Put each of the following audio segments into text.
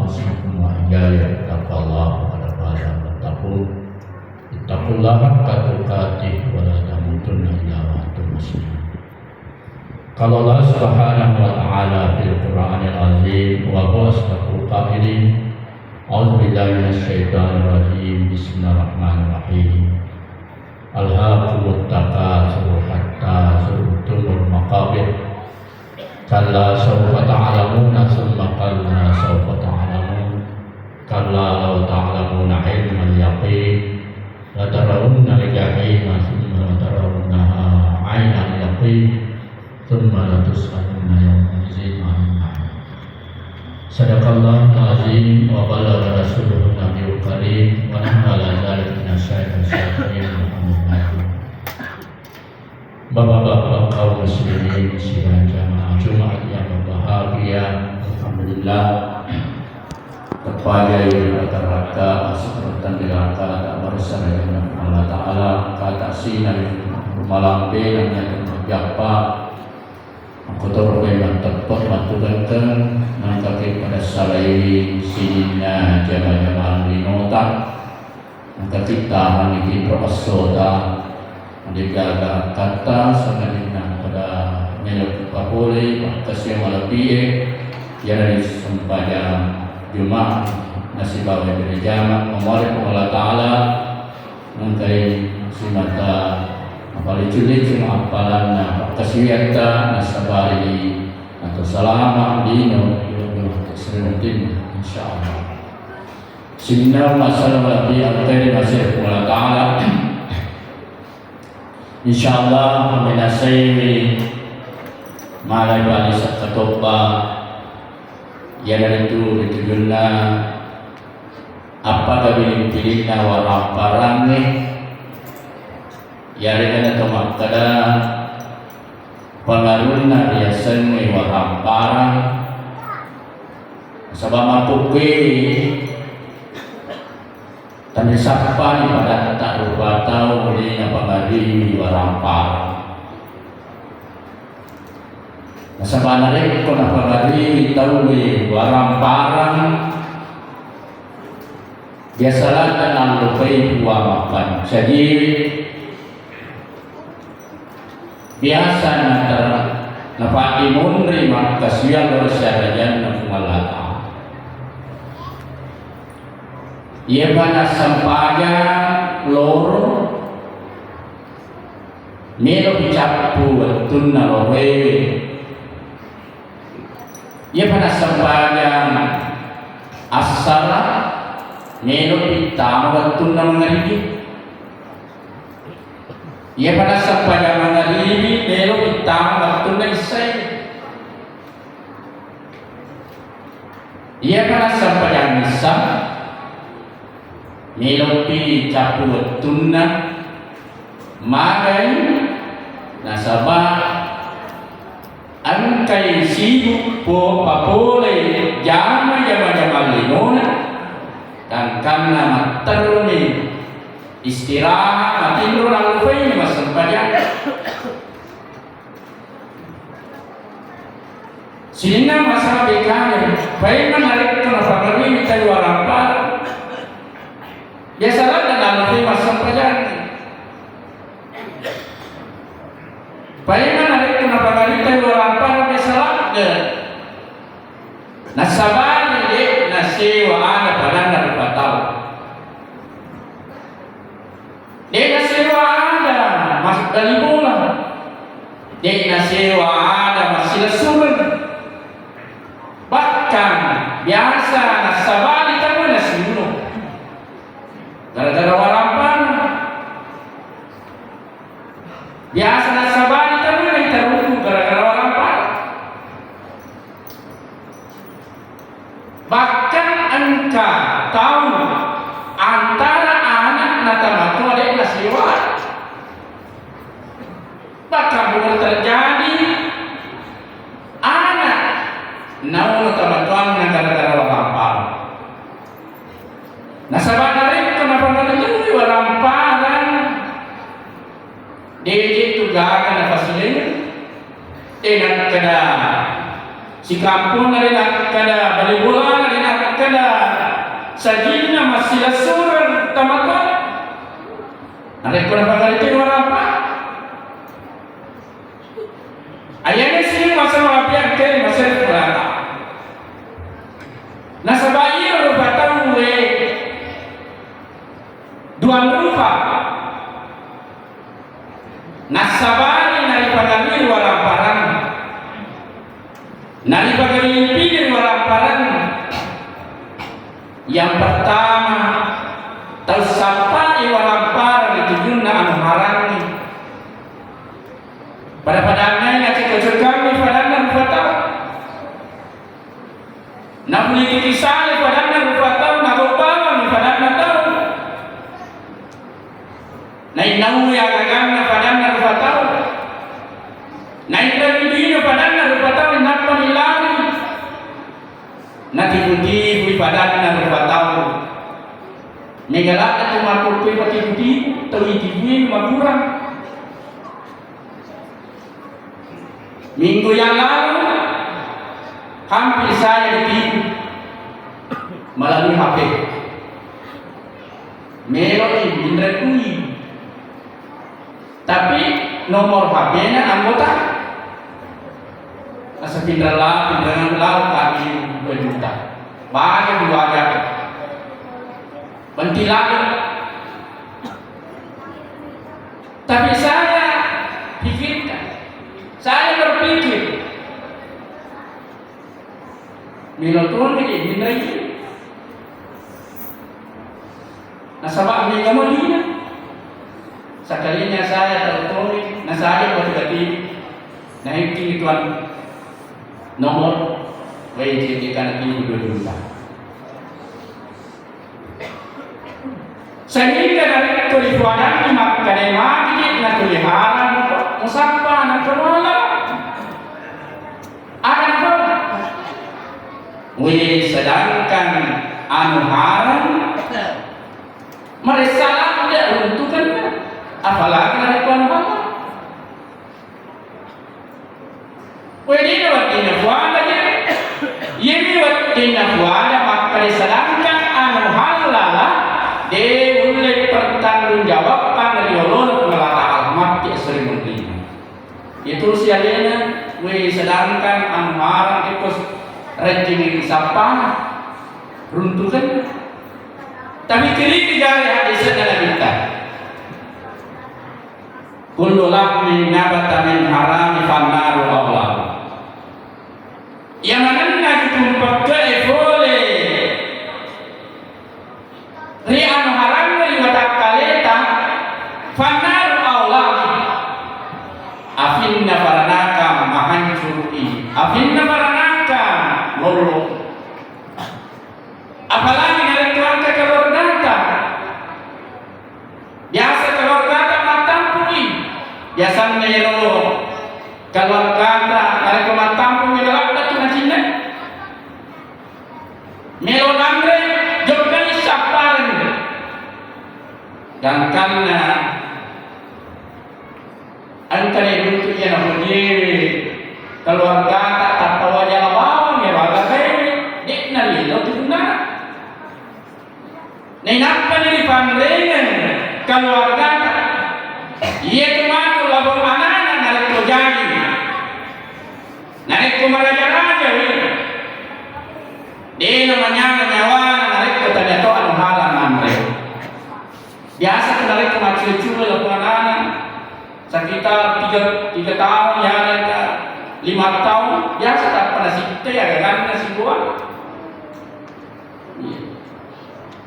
أوصيكم وإياي بتقوى الله وقد فاز المتقون اتقوا الله حق تقاته ولا تموتن إلا وأنتم مسلمون. Kalau Allah Subhanahu wa Ta'ala fil Qur'anil Azim wa huwa asdaqul qailin. A'udzu billahi minasyaitonir rajim. Bismillahirrahmanirrahim. Alhaakumut takatsur hatta zurtumul maqabir. Kalla sawfa ta'lamuna tsumma kalla sawfa ta'lamun. Kalla law ta'lamuna ilmal yaqin la tarawunna al-jahima thumma tarawunnaha 'ainal yaqin. Thumma latus'alunna yawma idzin 'anil na'im. Sadaqallahul azim wa balagha rasuluhun nabiyul karim wa nahnu ala dzalika minasyaitonir rajim. Bapak-bapak kaum muslimin sidang jamaah Jumat yang berbahagia, alhamdulillah kepada yang rata-rata seperti diraka tak bersama Allah Ta'ala kata sinan malampe yang terjapa kotor yang tepat matukan nangkake pada salai sinina jamaah linota nangkake tahan ini prosoda digaga kata sanadina pada nyeluk kapole kasih malapie yang dari sembahyang Jumat nasi bawa dari jamak memohon Allah Ta'ala mengkai simata apalagi culik cuma apalan kasihata nasabari atau selama dino seriutin insyaallah sinna masalah bi akhirin nasib Allah Ta'ala insyaallah menasai malai bali sakatoba ya dari itu guna apa gabin pilihna warna parangnya ya dengan tomak kada pengaruna biasanya warna parang sebab mampu tapi siapa ni pada tak lupa tahu boleh apa lagi warampar. Sebenarnya kau nak lagi tahu ni waramparan biasalah tanam lupai buah makan. Jadi biasa nak nampak imun terima kasihan bersyaratnya nak mengalah. Ia pada sampaya loro melo bicapu tunna lowe. Ia pada sampaya asara melo bitama tunna mengaribi. Ia pada sampaya mengaribi melo bitama tunna isai. Ia pada sampaya misam melopi capu tunna magai nasabah angkai sibuk po papole jama linona dan karena materni istirahat tidur lalu fai masam pajak sehingga masa bekane fai menarik kena family kita warapar biasalah dalam film masam pelajaran. Bagaimana hari kenapa kali kita luar biasalah ke nasabah ni nasi wahana padan dan batau. Dia nasi wahana masuk dari bola. Dia nasi wahana masih lesuran. Bahkan biasa nasabah ni kamu nasi bunuh. Gara-gara warapan biasa nasabah kita mulai terhukum gara-gara warapan. Bahkan engkau tahu antara anak natamatu ada nasiwat bahkan boleh terjadi anak namun natamatuan gara-gara warapan. Nasabah dari kenapa menjadi waramparan dia itu gagal nafas ini dengan kena si kampung na rin kada balibula na rin kada sajina masih sur tamaka nari ko na pagalitin wala pa ayan sini masa mapian kay masir wala nasa bayi batang we duan rupa nasabani nari pagalir wala parang nari pagalir wala parang. Yang pertama tersapai walampar itu guna amarangi pada padangan yang kita kami padangan fatau nak beli kisah padangan fatau nak berpalang padangan tahu naik nahu yang agama padangan fatau naik dari dino padangan fatau nak penilani nanti budi padangan na berbatau negara itu makhluk pati budi terhidupin makurang minggu yang lalu hampir saya ditipu melalui HP meloi indra kui tapi nomor HP-nya anggota asa pindah laut kami 2 juta banyak keluarga bentilan tapi saya pikirkan saya berpikir minotun ini benar nasabah ini kamu dia sekalinya saya tertulis saya berarti naik tuan nomor WJT kan itu 2 juta. Sehingga dari tulisan maka lagi na tuliharan musapa na kelola akan pun sedangkan anuharan mereka tidak untukkan apalagi dari Tuhan Allah. Ini waktunya buana ini waktunya buana maka disedangkan anu halala dia boleh pertanggungjawaban dari Allah melata alamat yang sering menerima itu sialnya sedangkan anu haram itu rencing siapa runtukan tapi kiri dari hadis dalam kita kullu lahmin nabata min harami fannaru Allah yang mana ditumpahkan boleh rian haram dari watak kaleta fannaru Allah afinna faranaka mahancuri afinna faranaka lolo apalagi dari keluarga keluarga biasa keluarga matampuni biasanya itu keluarga dari matampuni gelap tu nasinya melonandre juga isapan dan karena antara itu yang berdiri keluarga tak tahu wajah bawang ya bagaimana dikna lilo tu benar. Nenakkan di pandrengan keluarga ia kemana labung anak narik kojani narik kumaraja-raja dia namanya nyawa narik kotanya to anu halan andre biasa narik kemacil-cil labung anak sekitar 3 tahun ya 5 tahun biasa tak pernah sikte ya kan nasi buah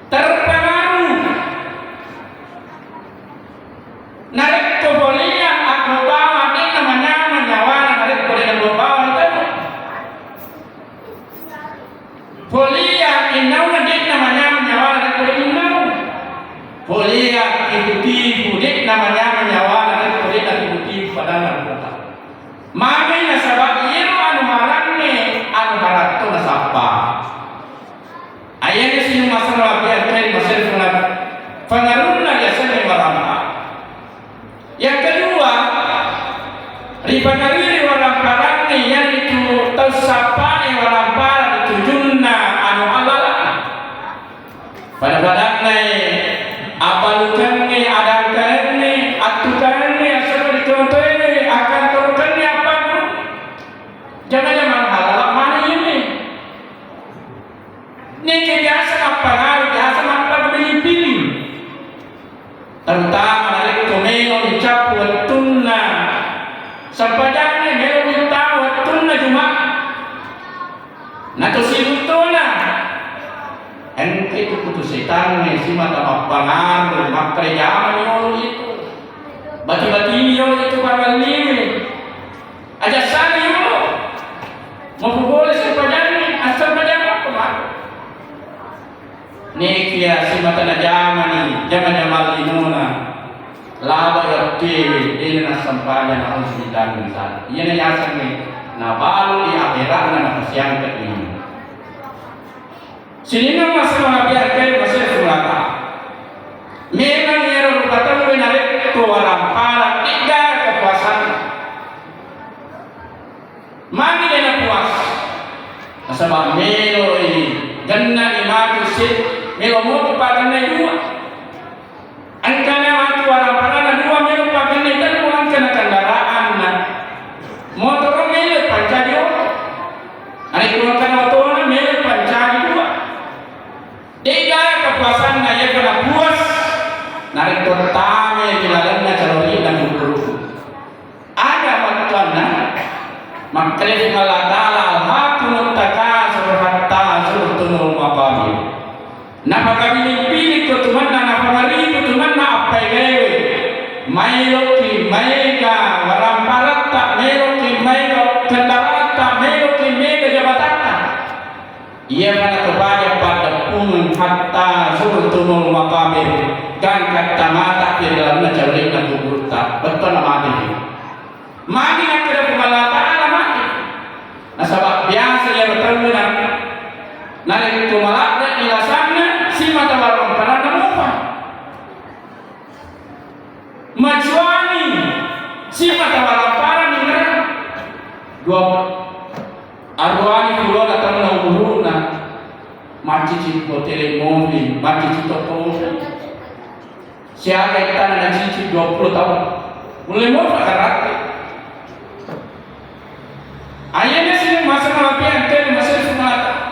terpengaruh narik kebolian aku bawa ini namanya menyawana narik kebolian bawa itu bolian inau nanti namanya menyawana narik kebolian inau bolian ibu namanya menyawana narik kebolian ibu pada narkota mami nasabak iru anu marane anu haratu nasapa ayatnya sini masalah biar masalah pengaruhnya biasanya warampa. Yang kedua, riba dari warampa yang itu tersapa sampane walampara ditujunna anu alala pada badaknai abalukanni adangkanni atukanni asal dicontohni akan turunkanni apa jangan halal mana ini ini biasa apa biasa apa pilih-pilih terutama dari tumelo ucap wattunna sampajane melo minta wattunna cuma nato silutona ente itu putus setan si mata mapangar makrejama yolo itu bati-bati yolo itu kamalime aja sana yolo mau boleh sampajane asal pajama kemana Nekia si mata na jamani jaman limuna laba yotti ini na sampaya na harus ditanggung sana iya na yasan ni na balu di akhirat na kasihan ke ini sini na masalah biar kaya masih semulata memang ya rupatan benarik tu waram para tiga kepuasan mami dena puas nasabah melo ini ganna imatu sit melo mo paganay dua angkana matu wala na dua melo paganay dan ulang kana kendaraan na motor melo pancadi ari kuno kana motor na melo pancadi dua tiga kepuasan na ya kana puas narik pertama dilalan na kalori dan guru ada makna makrif maladala hakun takasur hatta zurtumul maqabir napakabili pilih ko tumanna napamari ko tumanna apaigewe mailoki maiga waramparatta mailoki maiga kendaratta mailoki maiga jabatatta ia mana kepada pada pun hatta zurtumul maqabir kan kata mata di dalamnya jauh dan kuburta betul mati mati nak kira kemalata mati nasabak biasa ya bertemu nari itu malaknya ilasannya si mata warung parana mupa majuani si mata warung parana ningrat dua arwani pulau datang na umuruna macici hotel mobil macici toko siapa kita na cici 20 tahun mulai mau pakai ayahnya sini masa malapian tadi masa semata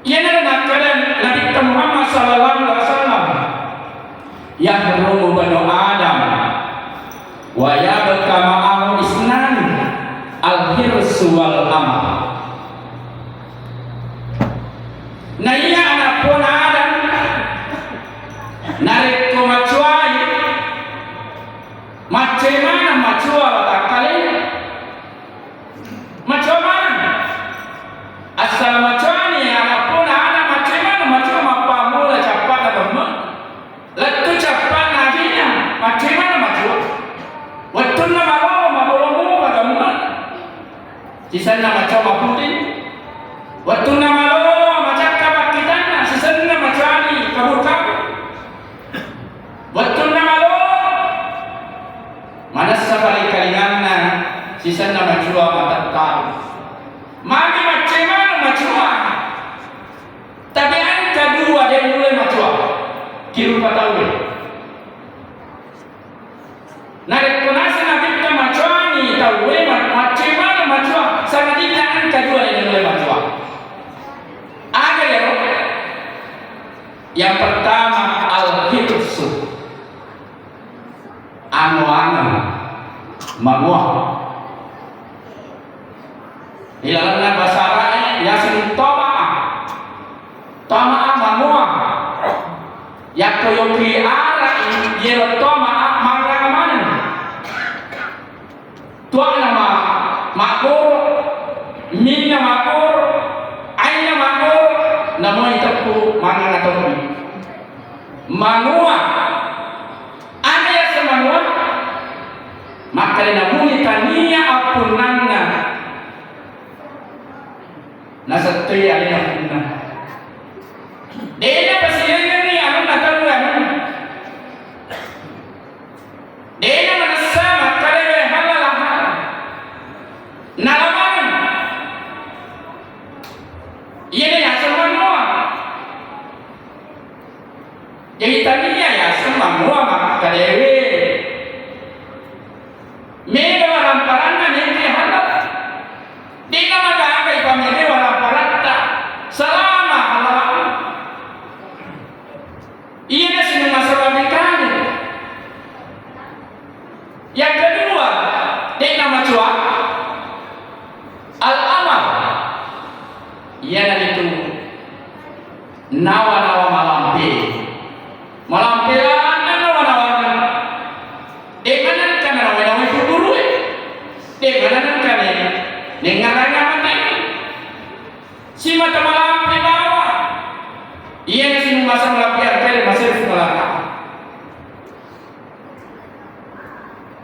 ia nak kalian Nabi Muhammad sallallahu alaihi wasallam yahrumu banu Adam wa yabqa ma'ahu isnan al-hirsu wal amal na iya anak pun Adam narik ko macuai macemana macua kalian macam mana asal macam ni apapun ada macam mana macam apa mula cepat atau mak letu cepat najinya macam mana macam waktu nama malu pada mak sisa nama macam apa pun waktu nama lo macam kabar kita sisa nama macam ni kabur waktu nama lo mana sekali kalingan sisa nama jua mata tahu mami macam tapi angka dua dia mulai macam kiru tahu narik kunasa nabi kita macam ni tahu macam sama dia angka dua dia mulai macam ada ya yang pertama al-hirsu anu mamuah ilalanna basara yasin tama'a mamuah yakoyoki ara yelo tama'a maramanan tuana makur minna makur aina makur namo itaku mana ngatopi manua ana ya semanua maka namuni tania apunanna nasatri alina punna dena pasiyan ni anu nataluan dena manasa makale halal nalaman Al-amal yana itu nawa-nawa malampe nawa-nawa dekanan kana nawa-nawa itu guru dekanan kana dengaranya mati si mata malampe bawa iya si masang lapian kali masih sekolah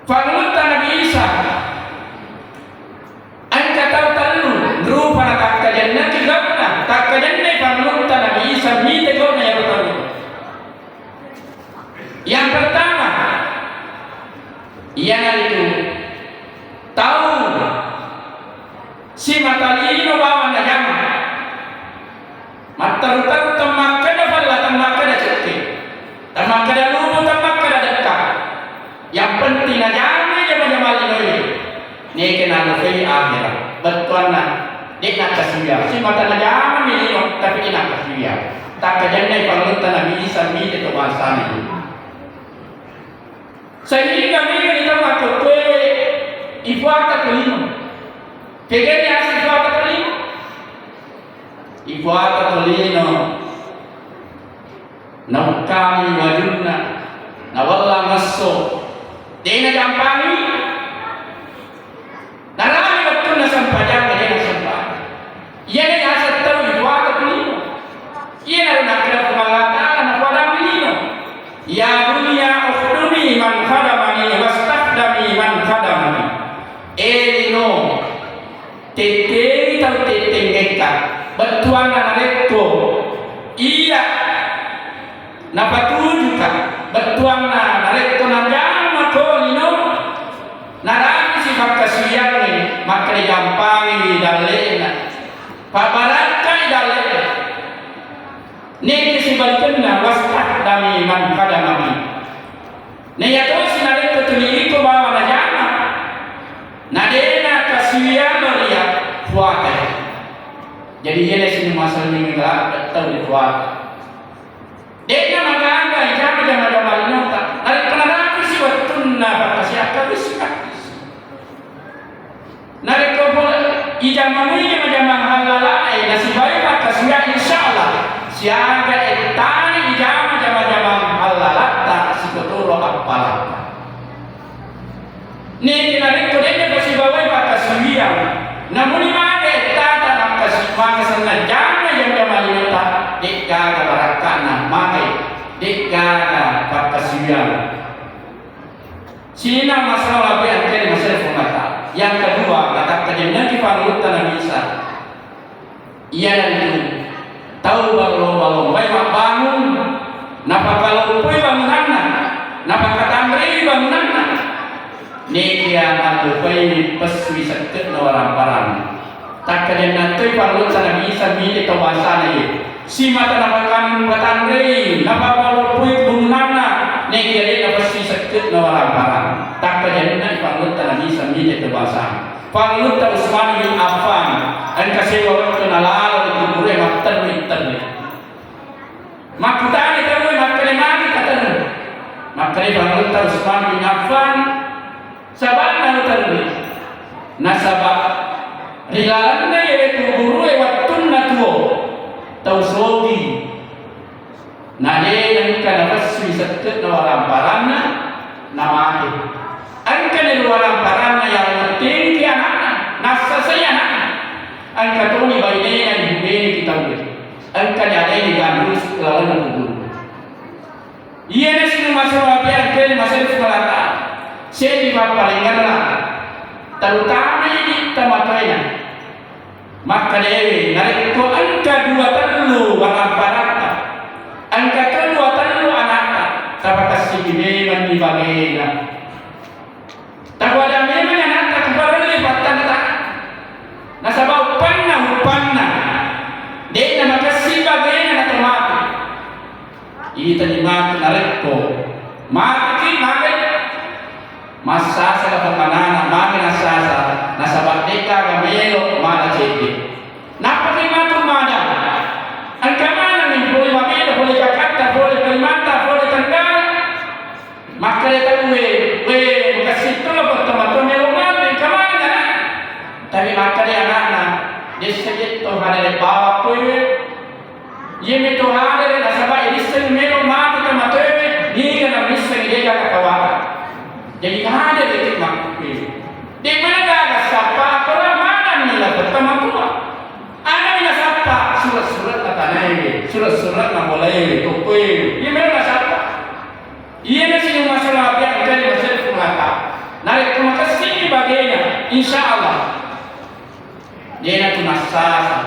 Fanglut Nabi Isa angka tahu talu rupa nak kajian kita pernah tak kajian ni fanglut Nabi Isa ni tegok na yang pertama. Yang pertama ialah itu tahu si matalino bawa na jama mataru-taru tamak kada pala tamak kada cekti tamak kada lupa tamak kada dekat. Yang penting aja jamal ini ni kena nafai akhirat betul nak dia nak kasih si mata aja milih tapi dia nak kasih tak kejadian panggil Nabi Isa ni itu bahasa ni sehingga kami kita waktu tu ibadah kelima kegenya ibadah kelima ibadah kelima nakami wajudna nawalla masuk dia jampangi narami betul na sampajan dia sampah ia ni asal tahu itu apa kelima ia nak kira pemangatan apa dah kelima ya dunia ukhdumi man khadamani wastakhdami man khadamani elino tete tau tete ngeka betuan na rekto iya napatujuka betuan na rekto na kolino narami si makasiyang ni makri gampangi dalena pabaraka dalena ni si balkenna wastak dami man kadamami ni yato si nare petuli ko bawa na jama nadena kasiyang ria fuata jadi ini sini masal ni ngala tahu di fuata dena maganga jama nota nare penara si wattunna pakasiaka bisika nare ko ijamani jama halala ai nasibai pakasiya insyaallah siaga etani ijama jama halala ta sikotoro appala ni nare ko dene pasibai pakasiya namun mage etata makasanna jama lita dikka barakana mage dikka pakasiya Sina masalah lebih akhir masalah pemata. Yang kedua, kata kejadian di Fanglut Nabi Isa. Ia itu tahu balong baik bangun. Napa kalau pui bangunan, napa kata amri bangunan. Nekia aku pui peswi seket orang barang. Tak kejadian tu Fanglut Nabi Isa milik kawasan ini. Si mata napa kan batandri, napa kalau pui bangunan. Nekia dia pasti seket orang barang. Tak kejadian Fanglut Nabi Isa milik kawasan. Fanglut Utsman bin Affan, an kasih orang kenal di kubur maktan. Maktan itu maktan mati kata. Maktan Fanglut Utsman bin Affan, sahabat nang nasabah rilalannya yaitu kubur waktun natuo tausogi. Nade yang kana pasti seket orang barangna nama itu. Angka di luar barangna yang penting ki anak nasa saya anak. Angka tu ni bayi yang dibeli kita beli. Angka ni ada di gandus lawan kubur. Ia ni semua masalah biar kita masalah sekolahta. Saya di palingan lah. Terutama ini tematnya. Maka dewi narik ko angka dua terlu barang barangna. Angka kedua terlu anaknya. Tapi kasih dibeli mandi bagainya. Tak ada memang anak tak kepada lipat tak. Nasabah upanna. Dia nama kasih bagainya nak mati. Ini tadi mati nareko. Mati. Masa sa pagmanana mami nasasa nasabah deka gamelo mana cedi. Napakima tumada. Ang kamana ni boleh mamelo boleh Jakarta boleh Kalimantan boleh Tenggara. Maka dia we makasih tu lah pertama tu melo mati kamana. Tapi maka dia anak disegit to hare bawa pui ye me to hare na saba idisen mero mati ka matoe ni kana misen ye ka kawata jadi hade de mak pui di mana ga sapa kora mana ni la pertama tua ana ni sapa surat-surat na tanai surat-surat na boleh to pui ye mero na sapa ye na sini masalah biar kali masalah kumata narik kumata sini bagainya insyaallah dia nak tunasasa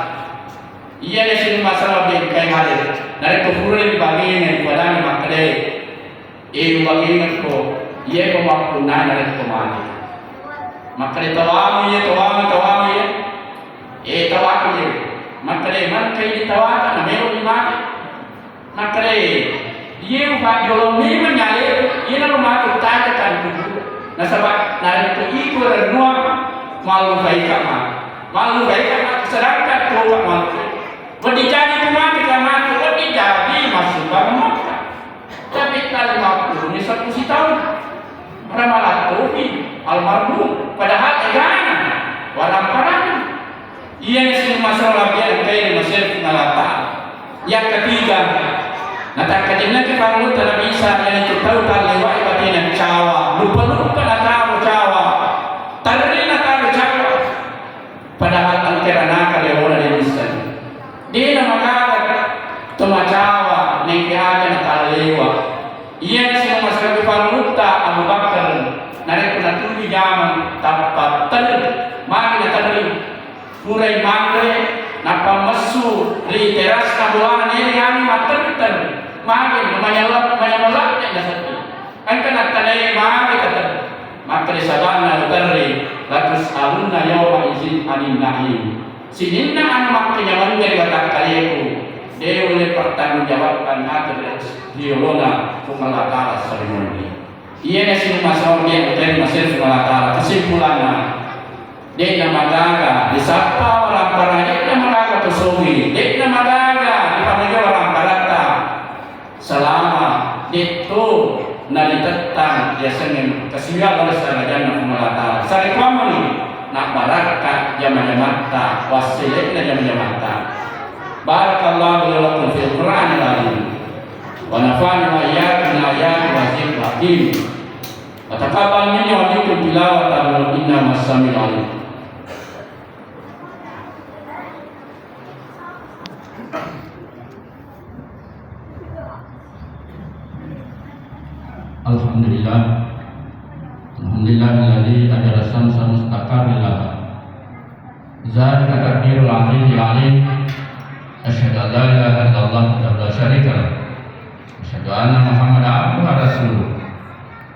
ia ni sini masalah biar kali hari narik kepura di bagainya pada ni makade bagainya ko ia pemaku narik kemana makade tawamu ye tawaku ye makade man kai tawaka na mero di mana makade ye upat jolong ni menyale ye na rumah kita kan kudu nasabak narik to iko renua malu baik sedangkan keluar malu wadi jadi rumah kita mati wadi jadi masuk bangun tapi tak 50 ni 1 tahun ramalan topi almarhum padahal egana walang parang ia ni sini masalah biar kaya masih pengalata yang ketiga natakatnya ke pangut tak bisa yang itu tahu tak lewat batin cawa lupa na tahu cawa tadi na tahu cawa padahal angkerana ka leona di bisa dia nama kata toma cawa nengkiaga na talewa ia sih masalah ke pangut Abu Bakar narik na tuwi jaman tapat tadi magi na tadi kurai mangre napa mesu di teras kabuana ni kami maten makin menyalap yang satu. Kan kena tanai makin kata maka disabana utari lakus alunna yawma izin anin nahi. Sininna anu makanya dari kata kaliku dia oleh pertanggungjawabkan atas diolona kumalakala sarimundi. Ia nasi masalah dia dari masih kumalakala kesimpulannya dia nama gaga disapa orang paranya nama gaga tusuhi dia nama gaga dipanggil orang parata selama itu nali tetang biasanya kesial oleh sarajana kumalata sari kamani nak baraka jama-jamata wasilikna jama-jamata barakallahu lakum fil qur'anil azim wa nafa'ani wa iyyakum bil ayati wa zikril hakim wa taqabbal minni wa minkum tilawatan innahu as-sami'ul alim. Alhamdulillahilladzi ajala samsa mustaqarrillah zalika takdirul azizil alim asyhadu an la ilaha illallah wa la syarika lahu asyhadu anna muhammadan abduhu wa rasuluh